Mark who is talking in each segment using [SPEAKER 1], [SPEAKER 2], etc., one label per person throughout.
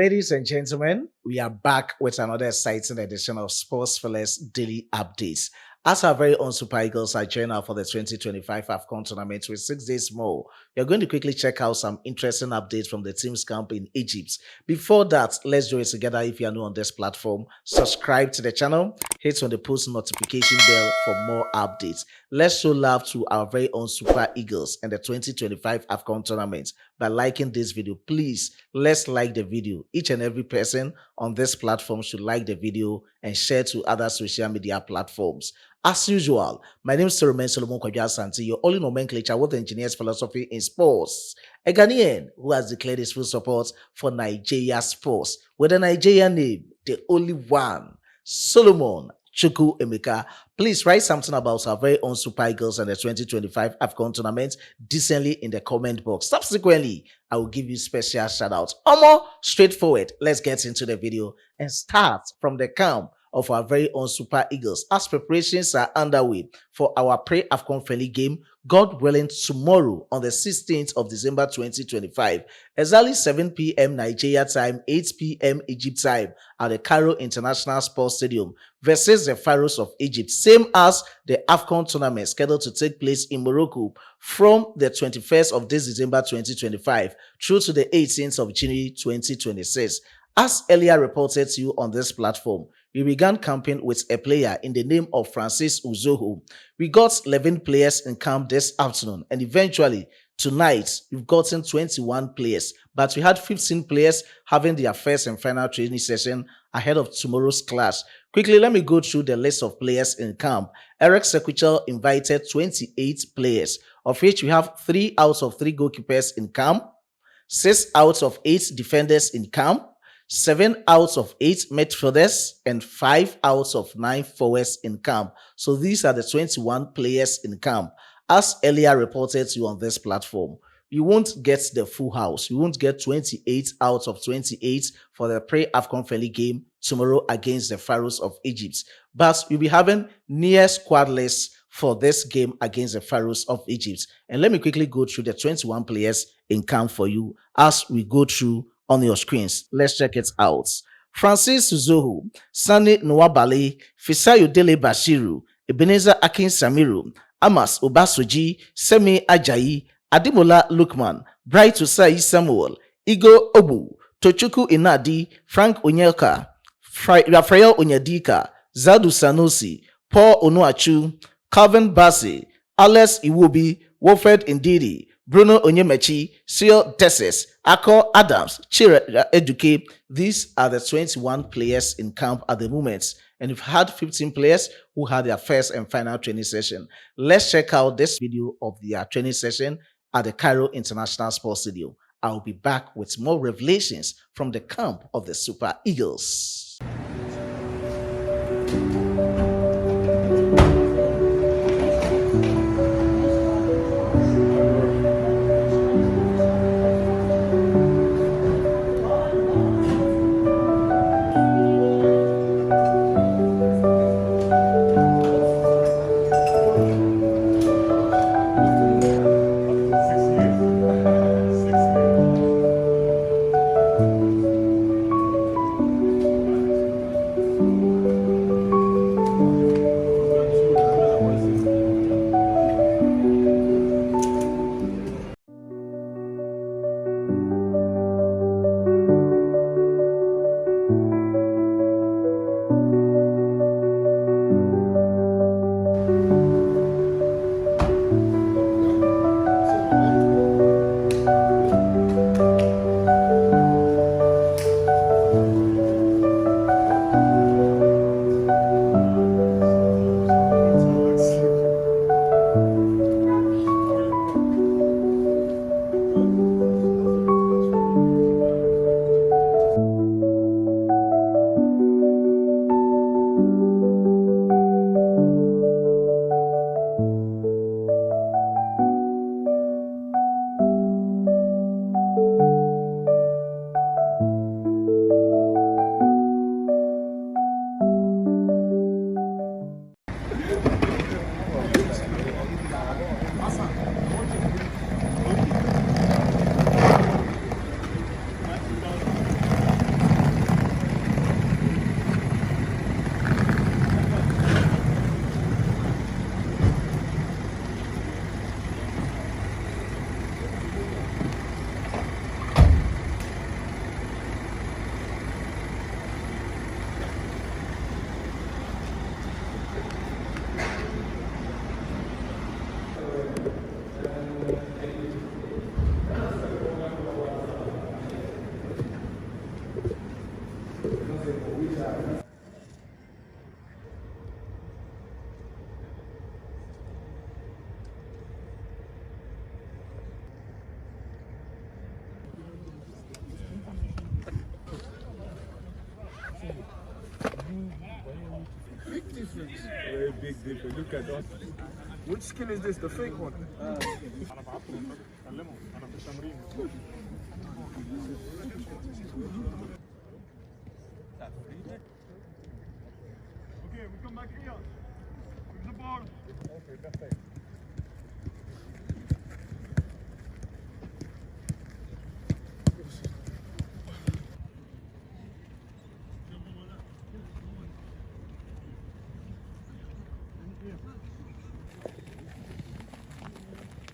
[SPEAKER 1] Ladies and gentlemen, we are back with another exciting edition of Sports Fellas Daily Updates. As our very own Super Eagles are joining out for the 2025 AFCON tournament with 6 days more, we are going to quickly check out some interesting updates from the team's camp in Egypt. Before that, let's do it together. If you are new on this platform, subscribe to the channel, hit on the post notification bell for more updates. Let's show love to our very own Super Eagles and the 2025 AFCON tournament by liking this video. Please, let's like the video. Each and every person on this platform should like the video and share to other social media platforms. As usual, my name is Solomon Kwaja, your only nomenclature with engineer's philosophy in sports. A Ghanaian who has declared his full support for Nigeria sports with a Nigerian name, the only one, Solomon Chukwu Emeka. Please write something about our very own Super Eagles and the 2025 AFCON tournament decently in the comment box. Subsequently, I will give you special shout outs. Or more straightforward, let's get into the video and start from the camp of our very own Super Eagles as preparations are underway for our pre-AFCON friendly game, God willing, tomorrow on the 16th of December 2025, exactly 7 p.m. Nigeria time, 8 p.m. Egypt time at the Cairo International Sports Stadium versus the Pharaohs of Egypt, same as the AFCON tournament scheduled to take place in Morocco from the 21st of this December 2025 through to the 18th of January 2026. As earlier reported to you on this platform, we began camping with a player in the name of Francis Uzoho. We got 11 players in camp this afternoon, and eventually tonight we've gotten 21 players, but we had 15 players having their first and final training session ahead of tomorrow's clash. Quickly, let me go through the list of players in camp. Eric Sequichel invited 28 players, of which we have 3 out of 3 goalkeepers in camp, 6 out of 8 defenders in camp, 7 out of 8 midfielders, and 5 out of 9 forwards in camp. So these are the 21 players in camp. As earlier reported to you on this platform, you won't get the full house. You won't get 28 out of 28 for the pre-AFCON friendly game tomorrow against the Pharaohs of Egypt. But we'll be having near squadless for this game against the Pharaohs of Egypt. And let me quickly go through the 21 players in camp for you as we go through on your screens. Let's check it out. Francis Uzoho, Sani Nwabali, Fisayo Dele Bashiru, Ebenezer Akin Samiru, Amas Obasoji, Semi Ajayi, Adimola Lukman, Bright Usai Samuel, Igo Obu, Tochuku Inadi, Frank Onyeka, Rafael Onyedika, Zaidu Sanusi, Paul Onuachu, Calvin Bassey, Alex Iwobi, Wilfred Ndidi, Bruno Onyemechi, Seal Tesses, Akko Adams, Chira Eduke. These are the 21 players in camp at the moment. And we've had 15 players who had their first and final training session. Let's check out this video of their training session at the Cairo International Sports Stadium. I'll be back with more revelations from the camp of the Super Eagles.
[SPEAKER 2] Very big difference. Look at that. Which skin is this? The fake one? Okay, we come back here. With the ball. Okay, perfect.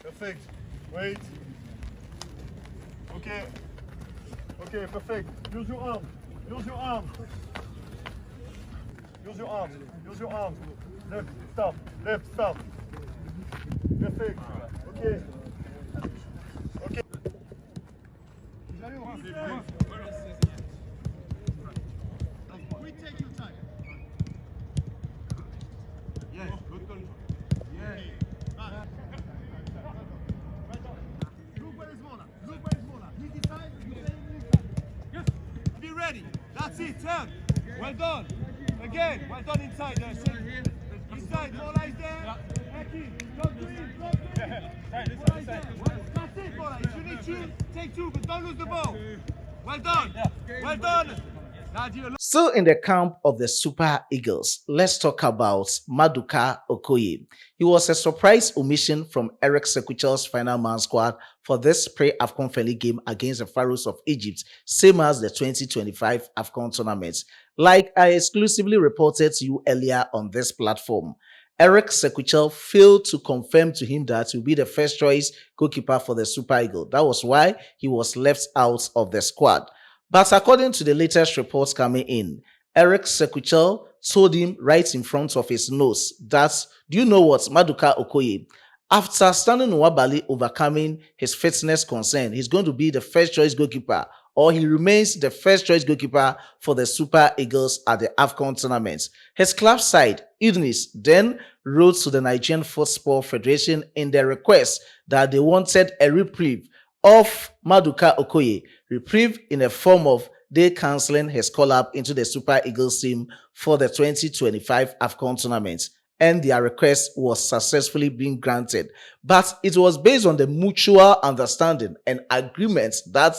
[SPEAKER 2] Perfect. Wait. Okay. Okay, perfect. Use your arm. Use your arm. Use your arm. Use your arm. Left, stop. Left, stop. Perfect. Okay. Okay. We take your time. Yes, good control. Yes. Be ready. That's it. Turn. Well done. Again. Well done inside there. Inside. Bola is there. Don't do it. That's it, Bola. If you need to, take two, but don't lose the ball. Well done. Well done.
[SPEAKER 1] Still in the camp of the Super Eagles, let's talk about Maduka Okoye. He was a surprise omission from Eric Sekwichel's final man squad for this pre-AFCON friendly game against the Pharaohs of Egypt, same as the 2025 AFCON tournament. Like I exclusively reported to you earlier on this platform, Eric Sekwichel failed to confirm to him that he will be the first choice goalkeeper for the Super Eagles. That was why he was left out of the squad. But according to the latest reports coming in, Eric Sekwichel told him right in front of his nose that, do you know what, Maduka Okoye, after Stanley Nwabali overcoming his fitness concern, he's going to be the first choice goalkeeper, or he remains the first choice goalkeeper for the Super Eagles at the AFCON tournament. His club side, Udinese, then wrote to the Nigerian Football Federation in their request that they wanted a reprieve of Maduka Okoye, reprieve in the form of they cancelling his call-up into the Super Eagles team for the 2025 AFCON tournament, and their request was successfully being granted. But it was based on the mutual understanding and agreement that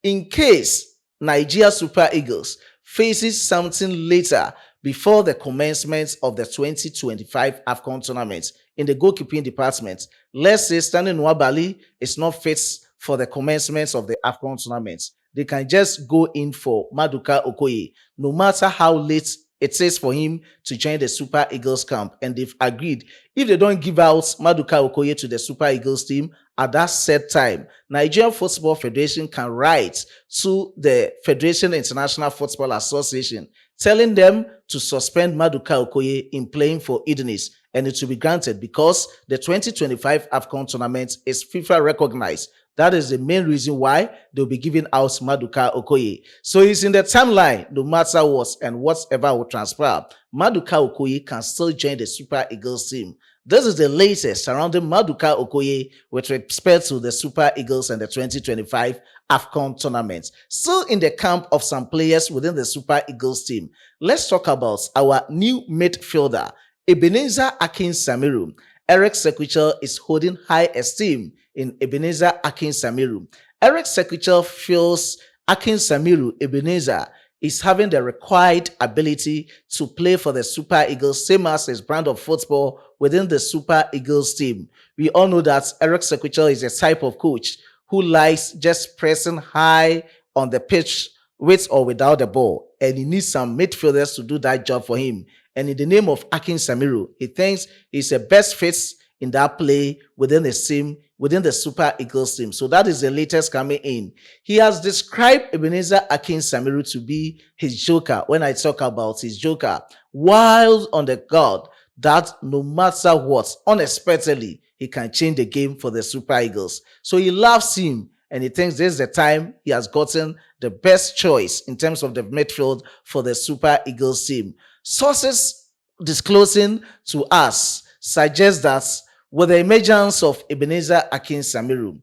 [SPEAKER 1] in case Nigeria Super Eagles faces something later before the commencement of the 2025 AFCON tournament in the goalkeeping department, let's say Stanley Nwabali is not fit for the commencement of the AFCON tournament, they can just go in for Maduka Okoye, no matter how late it is for him to join the Super Eagles camp. And they've agreed, if they don't give out Maduka Okoye to the Super Eagles team at that set time, Nigerian Football Federation can write to the Federation International Football Association telling them to suspend Maduka Okoye in playing for Udinese, and it will be granted because the 2025 AFCON tournament is FIFA recognized. That is the main reason why they'll be giving out Maduka Okoye. So he's in the timeline, no matter what and whatever will transpire. Maduka Okoye can still join the Super Eagles team. This is the latest surrounding Maduka Okoye with respect to the Super Eagles and the 2025 AFCON tournament. Still in the camp of some players within the Super Eagles team, let's talk about our new midfielder, Ebenezer Akin-Samiru. Eric Sekwichel is holding high esteem in Ebenezer Akin-Samiru. Eric Sekwichel feels Akin-Samiru, Ebenezer, is having the required ability to play for the Super Eagles, same as his brand of football within the Super Eagles team. We all know that Eric Sekwichel is a type of coach who likes just pressing high on the pitch with or without the ball, and he needs some midfielders to do that job for him. And in the name of Akin-Samiru, he thinks he's the best fit in that play within the team, within the Super Eagles team. So that is the latest coming in. He has described Ebenezer Akin-Samiru to be his joker when I talk about his joker. Wild on the guard that no matter what, unexpectedly, he can change the game for the Super Eagles. So he loves him, and he thinks this is the time he has gotten the best choice in terms of the midfield for the Super Eagles team. Sources disclosing to us suggest that with the emergence of Ebenezer Akin-Samiru,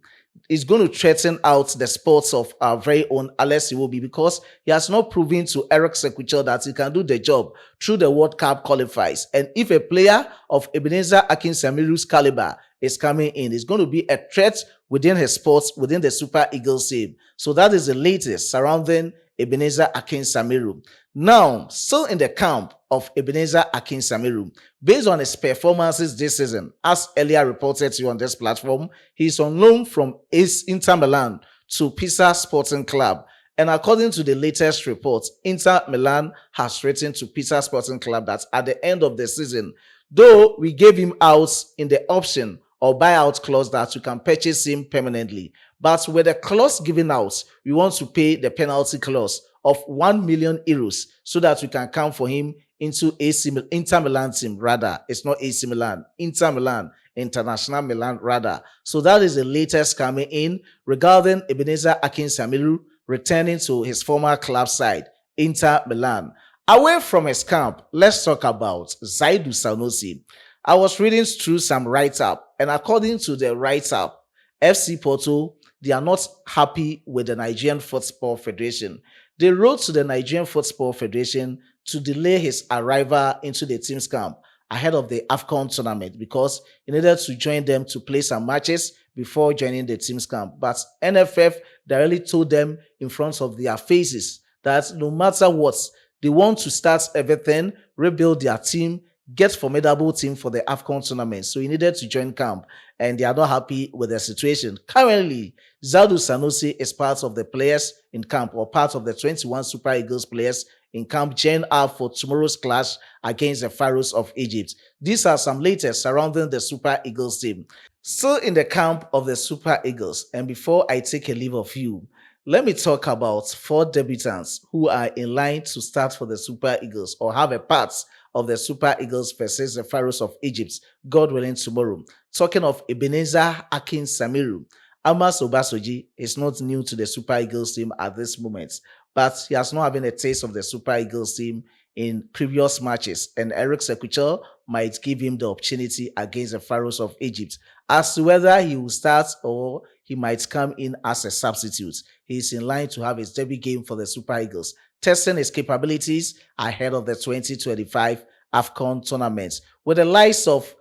[SPEAKER 1] is going to threaten out the sports of our very own Alex Iwobi, because he has not proven to Eric Sequichel that he can do the job through the World Cup qualifiers. And if a player of Ebenezer Akinsameru's caliber is coming in, it's going to be a threat within his sports, within the Super Eagles team. So that is the latest surrounding Ebenezer Akinsameru. Now, still in the camp of Ebenezer Akinsameru, based on his performances this season, as earlier reported to you on this platform, he's on loan from Inter Milan to Pisa Sporting Club. And according to the latest reports, Inter Milan has written to Pisa Sporting Club that at the end of the season, though we gave him out in the option or buyout clause that you can purchase him permanently, but with the clause given out, we want to pay the penalty clause of 1 million euros so that we can come for him into Inter Milan team. Rather, it's not AC Milan, Inter Milan, International Milan rather. So that is the latest coming in regarding Ebenezer Akinsameru returning to his former club side, Inter Milan. Away from his camp, let's talk about Zaidu Sanusi. I was reading through some write-up, and according to the write-up, FC Porto, they are not happy with the Nigerian Football Federation. They wrote to the Nigerian Football Federation to delay his arrival into the team's camp ahead of the AFCON tournament because he needed to join them to play some matches before joining the team's camp. But NFF directly told them in front of their faces that no matter what, they want to start everything, rebuild their team, get formidable team for the AFCON tournament. So he needed to join camp, and they are not happy with the situation. Currently, Zaidu Sanusi is part of the players in camp, or part of the 21 Super Eagles players in camp, gearing up for tomorrow's clash against the Pharaohs of Egypt. These are some latest surrounding the Super Eagles team. Still in the camp of the Super Eagles, and before I take a leave of you, let me talk about 4 debutants who are in line to start for the Super Eagles or have a part of the Super Eagles versus the Pharaohs of Egypt, God willing, tomorrow. Talking of Ebenezer Akinsameru, Amos Obasoji is not new to the Super Eagles team at this moment, but he has not having a taste of the Super Eagles team in previous matches, and Eric Sequichel might give him the opportunity against the Pharaohs of Egypt. As to whether he will start or he might come in as a substitute, he is in line to have his debut game for the Super Eagles, testing his capabilities ahead of the 2025 AFCON tournament. With the likes of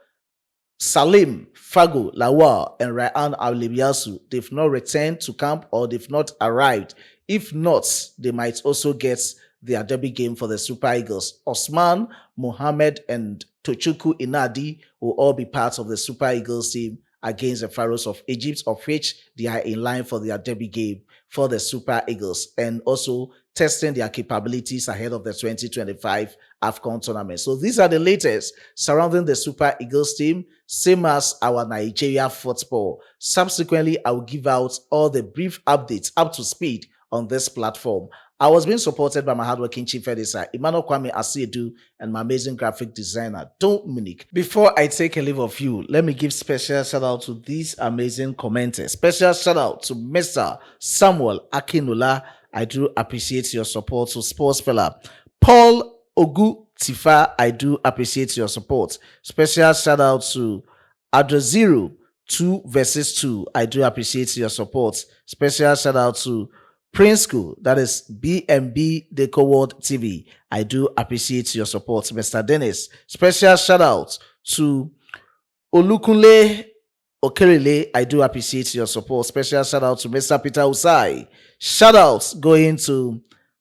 [SPEAKER 1] Salim, Fago, Lawal, and Ryan Alibiasu, they've not returned to camp or they've not arrived. If not, they might also get their debut game for the Super Eagles. Osman, Mohammed, and Tochukwu Inadi will all be part of the Super Eagles team against the Pharaohs of Egypt, of which they are in line for their debut game for the Super Eagles, and also testing their capabilities ahead of the 2025 AFCON tournament. So these are the latest surrounding the Super Eagles team, same as our Nigeria football. Subsequently, I will give out all the brief updates up to speed on this platform. I was being supported by my hardworking chief editor, Emmanuel Kwame Asiedu, and my amazing graphic designer, Dominic. Before I take a leave of you, let me give special shout out to these amazing commenters. Special shout out to Mr. Samuel Akinula. I do appreciate your support. To Sports Fella, Paul Ogu Tifa, I do appreciate your support. Special shout out to Adozero 2 versus 2. I do appreciate your support. Special shout out to Prince School, that is BMB Deco World TV. I do appreciate your support, Mr. Dennis. Special shout out to Olukunle Okerele. I do appreciate your support. Special shout out to Mr. Peter Usai. Shout outs going to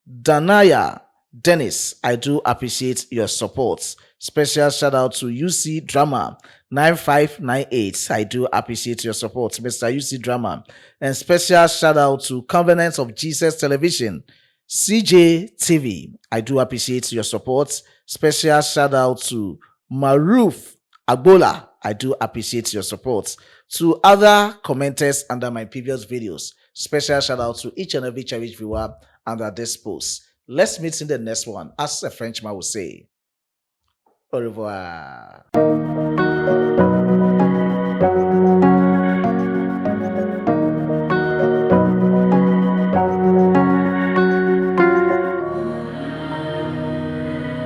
[SPEAKER 1] Danaya Dennis. I do appreciate your support. Special shout out to UC Drama 9598. I do appreciate your support, Mr. UC Drama. And special shout out to Covenant of Jesus Television, CJ TV. I do appreciate your support. Special shout out to Maruf Agbola. I do appreciate your support. To other commenters under my previous videos, special shout out to each and every cherished viewer under this post. Let's meet in the next one, as a Frenchman would say. Au revoir.